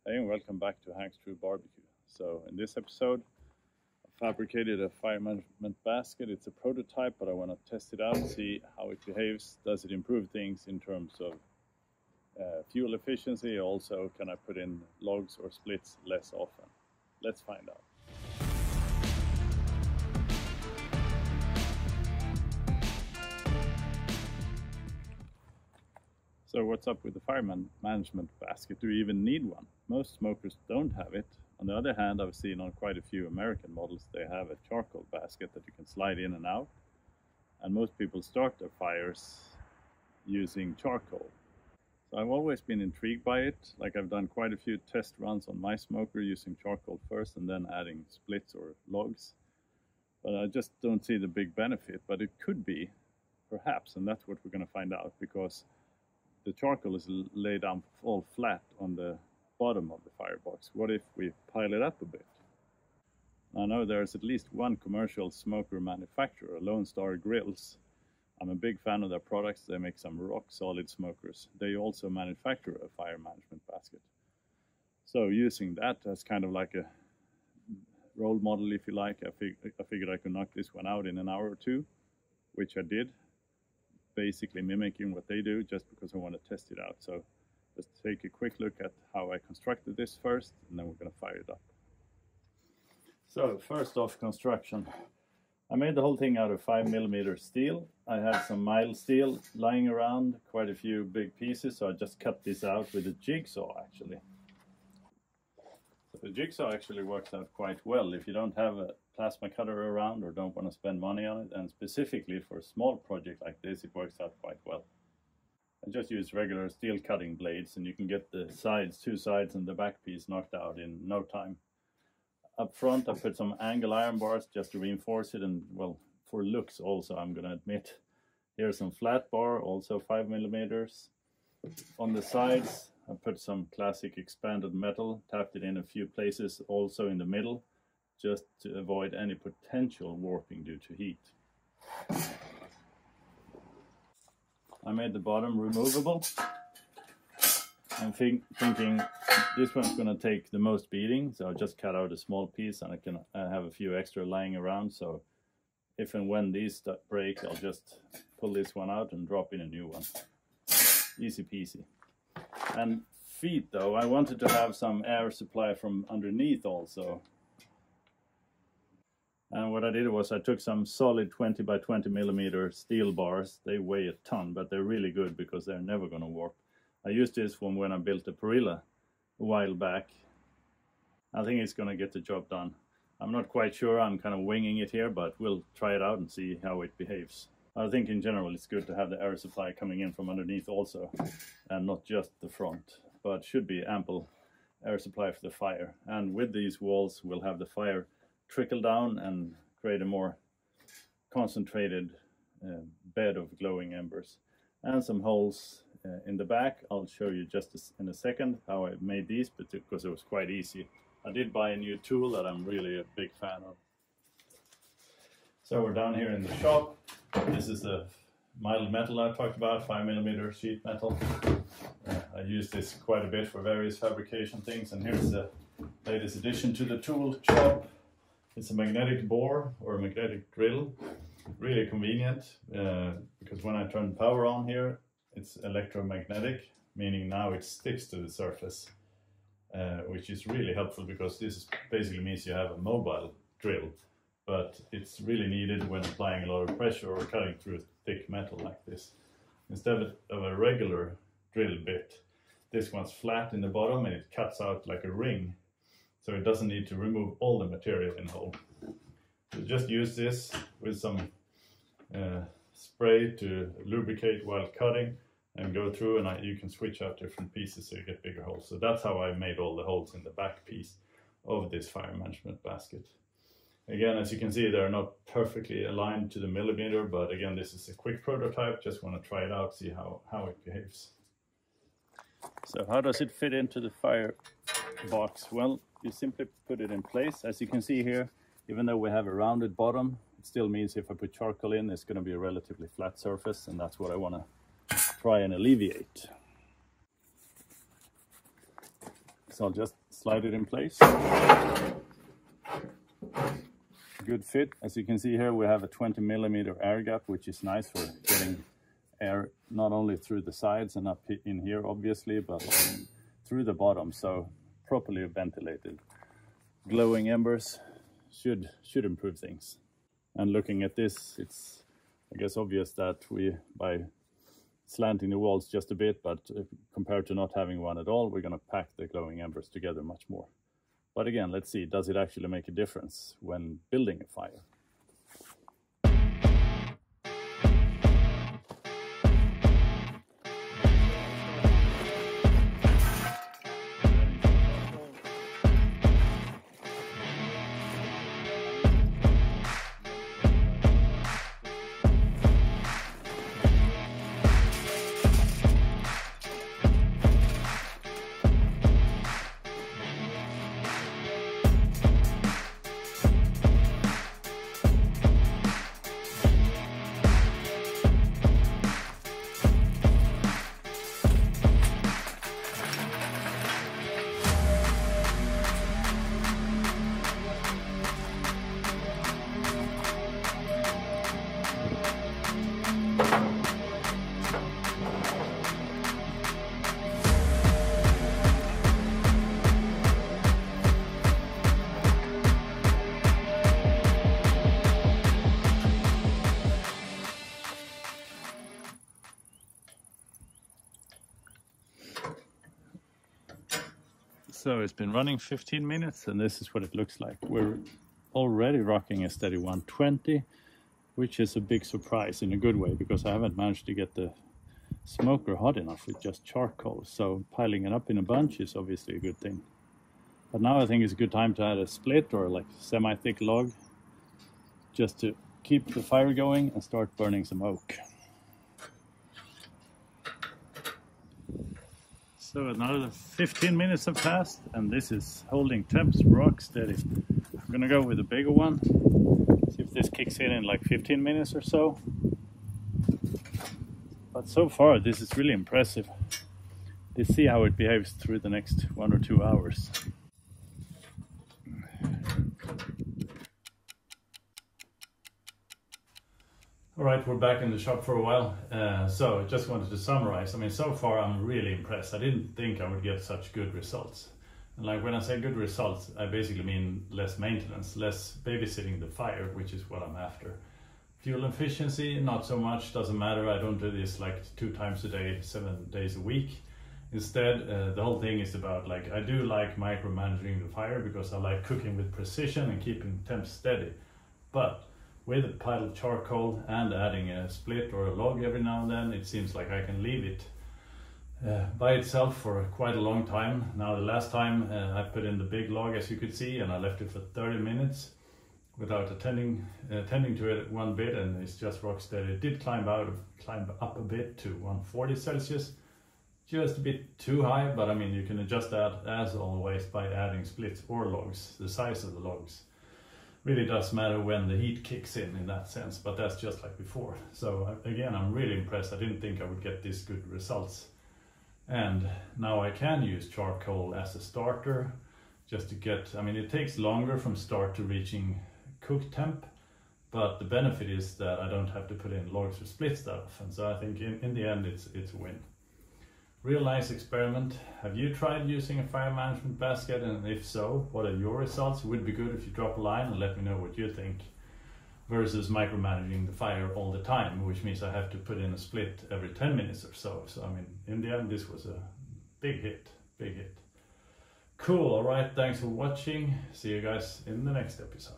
Hey and welcome back to Hank's True Barbecue. So in this episode I fabricated a fire management basket. It's a prototype, but I want to test it out and see how it behaves. Does it improve things in terms of fuel efficiency? Also, can I put in logs or splits less often? Let's find out. So what's up with the fire management basket? Do you even need one? Most smokers don't have it. On the other hand, I've seen on quite a few American models, they have a charcoal basket that you can slide in and out. And most people start their fires using charcoal. So I've always been intrigued by it. Like I've done quite a few test runs on my smoker using charcoal first and then adding splits or logs. But I just don't see the big benefit, but it could be, perhaps, and that's what we're going to find out, because the charcoal is laid down all flat on the bottom of the firebox. What if we pile it up a bit? I know there's at least one commercial smoker manufacturer, Lone Star Grills. I'm a big fan of their products. They make some rock solid smokers. They also manufacture a fire management basket. So using that as kind of like a role model, if you like, I figured I could knock this one out in an hour or two, which I did. Basically mimicking what they do, just because I want to test it out. So let's take a quick look at how I constructed this first, and then we're going to fire it up. So first off, construction. I made the whole thing out of 5mm steel. I had some mild steel lying around, quite a few big pieces, so I just cut this out with a jigsaw actually. So the jigsaw actually works out quite well if you don't have a plasma cutter around or don't want to spend money on it, and specifically for a small project like this, it works out quite well. I just use regular steel cutting blades, and you can get the sides, two sides and the back piece knocked out in no time. Up front I put some angle iron bars just to reinforce it, and well, for looks also, I'm gonna admit. Here's some flat bar, also 5mm. On the sides I put some classic expanded metal, tapped it in a few places, also in the middle, just to avoid any potential warping due to heat. I made the bottom removable. I'm thinking this one's going to take the most beating, so I just cut out a small piece, and I can have a few extra lying around, so if and when these break, I'll just pull this one out and drop in a new one. Easy peasy. And feet though, I wanted to have some air supply from underneath also. And what I did was I took some solid 20 by 20mm steel bars. They weigh a ton, but they're really good because they're never going to warp. I used this from when I built a Perilla a while back. I think it's going to get the job done. I'm not quite sure, I'm kind of winging it here, but we'll try it out and see how it behaves. I think in general it's good to have the air supply coming in from underneath also, and not just the front, but should be ample air supply for the fire. And with these walls we'll have the fire trickle down and create a more concentrated bed of glowing embers. And some holes in the back. I'll show you just in a second how I made these, but because it was quite easy. I did buy a new tool that I'm really a big fan of. So we're down here in the shop. This is the mild metal I talked about, 5mm sheet metal. I use this quite a bit for various fabrication things, and here's the latest addition to the tool shop. It's a magnetic bore or a magnetic drill. Really convenient, because when I turn power on here, it's electromagnetic, meaning now it sticks to the surface, which is really helpful, because this basically means you have a mobile drill, but it's really needed when applying a lot of pressure or cutting through thick metal like this. Instead of a regular drill bit, this one's flat in the bottom and it cuts out like a ring, so it doesn't need to remove all the material in the hole. So just use this with some spray to lubricate while cutting, and go through, and you can switch out different pieces so you get bigger holes. So that's how I made all the holes in the back piece of this fire management basket. Again, as you can see, they're not perfectly aligned to the millimeter, but again, this is a quick prototype. Just want to try it out, see how it behaves. So how does it fit into the fire box? Well, you simply put it in place. As you can see here, even though we have a rounded bottom, it still means if I put charcoal in, it's going to be a relatively flat surface, and that's what I want to try and alleviate. So I'll just slide it in place. Good fit. As you can see here, we have a 20 millimeter air gap, which is nice for getting air not only through the sides and up in here obviously, but through the bottom, so properly ventilated. Glowing embers should improve things. And looking at this, it's I guess obvious that we, by slanting the walls just a bit, but compared to not having one at all, we're going to pack the glowing embers together much more. But again, let's see, does it actually make a difference when building a fire? So it's been running 15 minutes and this is what it looks like. We're already rocking a steady 120, which is a big surprise in a good way, because I haven't managed to get the smoker hot enough with just charcoal. So piling it up in a bunch is obviously a good thing. But now I think it's a good time to add a split or like semi-thick log, just to keep the fire going and start burning some oak. So another 15 minutes have passed and this is holding temps rock steady. I'm gonna go with a bigger one, see if this kicks in like 15 minutes or so. But so far this is really impressive. Let's see how it behaves through the next 1 or 2 hours. All right, we're back in the shop for a while. So just wanted to summarize. I mean, so far I'm really impressed. I didn't think I would get such good results. And like when I say good results, I basically mean less maintenance, less babysitting the fire, which is what I'm after. Fuel efficiency, not so much, doesn't matter. I don't do this like 2 times a day, 7 days a week. Instead, the whole thing is about like, I do like micromanaging the fire because I like cooking with precision and keeping temps steady. But with a pile of charcoal and adding a split or a log every now and then, it seems like I can leave it by itself for quite a long time. Now the last time I put in the big log, as you could see, and I left it for 30 minutes without attending to it one bit, and it's just rock steady. It did climb up a bit to 140 Celsius, just a bit too high, but I mean you can adjust that as always by adding splits or logs, the size of the logs. Really does matter when the heat kicks in that sense, but that's just like before. So again, I'm really impressed. I didn't think I would get these good results. And now I can use charcoal as a starter just to get, I mean, it takes longer from start to reaching cook temp, but the benefit is that I don't have to put in logs or splits that often. So I think in the end, it's a win. Real nice experiment. Have you tried using a fire management basket? And if so, what are your results? It would be good if you drop a line and let me know what you think. Versus micromanaging the fire all the time, which means I have to put in a split every 10 minutes or so. So I mean, in the end, this was a big hit, big hit. Cool, all right, thanks for watching. See you guys in the next episode.